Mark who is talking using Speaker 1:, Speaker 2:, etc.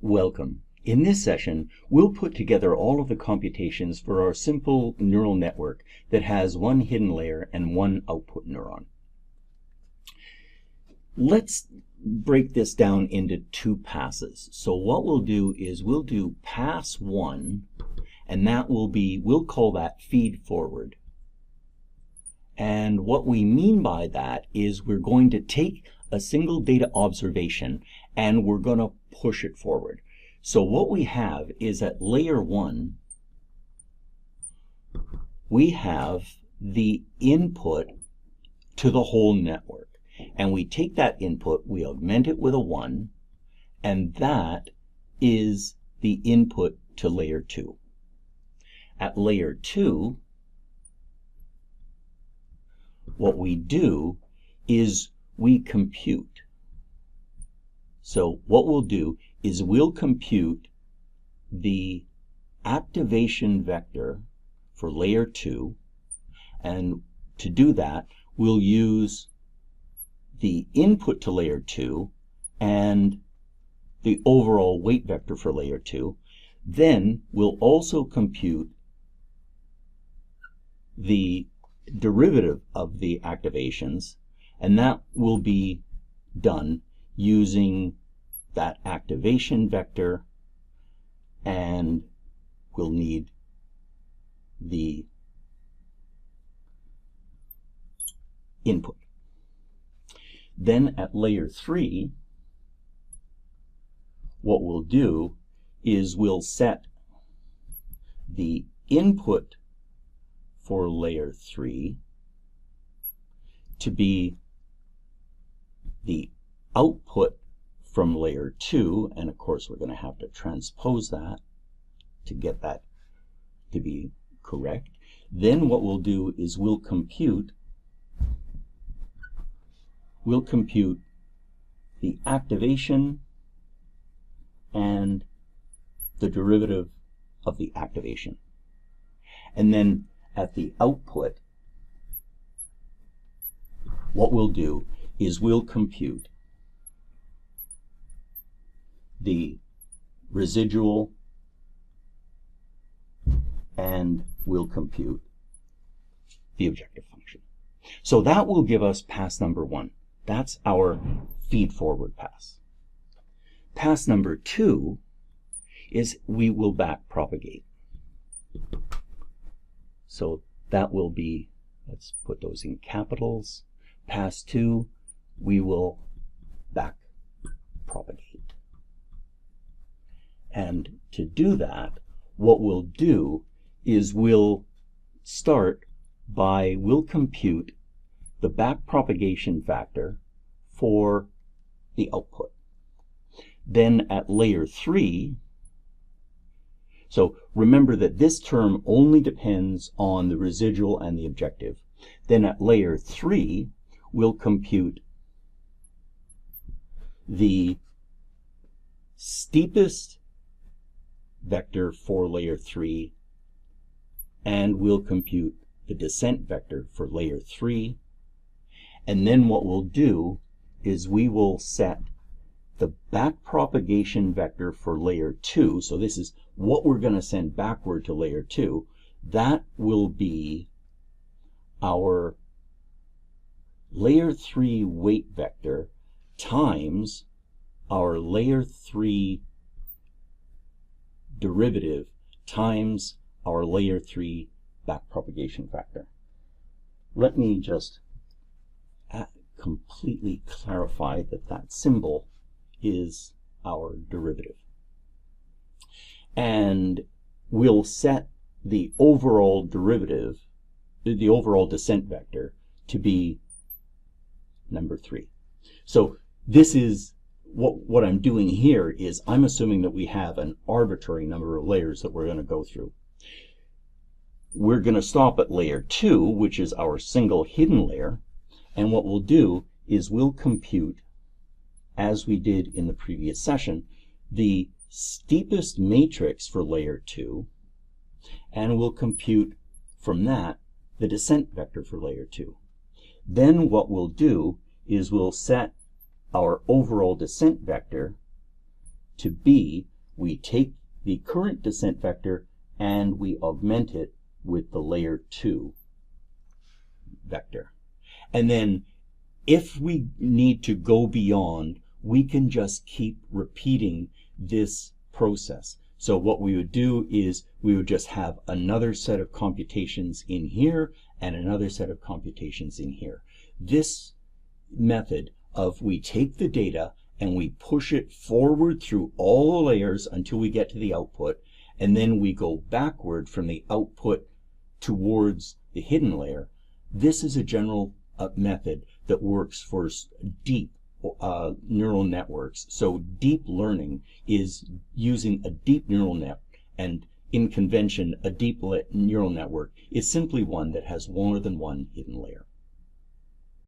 Speaker 1: Welcome. In this session, we'll put together all of the computations for our simple neural network that has one hidden layer and one output neuron. Let's break this down into two passes. So what we'll do is we'll do pass 1, and that will be, we'll call that feed forward. And what we mean by that is we're going to take a single data observation and we're going to push it forward. So what we have is at layer 1, we have the input to the whole network. And we take that input, we augment it with a 1, and that is the input to layer 2. At layer 2, what we do is we compute. So what we'll do is we'll compute the activation vector for layer 2, and to do that, we'll use the input to layer 2 and the overall weight vector for layer 2. Then we'll also compute the derivative of the activations, and that will be done using that activation vector, and we'll need the input. Then at layer 3, what we'll do is we'll set the input for layer 3 to be the output from layer 2, and of course we're going to have to transpose that to get that to be correct. Then what we'll do is we'll compute the activation and the derivative of the activation. And then at the output, what we'll do is we'll compute the residual and we'll compute the objective function. So that will give us pass number 1. That's our feed forward pass. Pass number 2 is we will back propagate. So that will be, let's put those in capitals. Pass 2, we will back propagate. And to do that, what we'll do is we'll compute the back propagation factor for the output. Then at layer 3, so remember that this term only depends on the residual and the objective. Then at layer 3, we'll compute the steepest vector for layer 3, and we'll compute the descent vector for layer 3. And then what we'll do is we will set the back propagation vector for layer 2. So this is what we're going to send backward to layer 2. That will be our layer 3 weight vector times our layer 3 derivative times our layer 3 back propagation factor. Let me just completely clarify that that symbol is our derivative. And we'll set the overall derivative, the overall descent vector, to be number 3. So this is what I'm doing here is I'm assuming that we have an arbitrary number of layers that we're going to go through. We're going to stop at layer 2, which is our single hidden layer, and what we'll do is we'll compute, as we did in the previous session, the steepest matrix for layer 2, and we'll compute from that the descent vector for layer 2. Then what we'll do is we'll set our overall descent vector to be we take the current descent vector and we augment it with the layer 2 vector. And then if we need to go beyond, we can just keep repeating this process. So what we would do is we would just have another set of computations in here and another set of computations in here. This method of we take the data and we push it forward through all the layers until we get to the output, and then we go backward from the output towards the hidden layer. This is a general method that works for deep neural networks. So deep learning is using a deep neural net, and in convention, a deep neural network is simply one that has more than one hidden layer.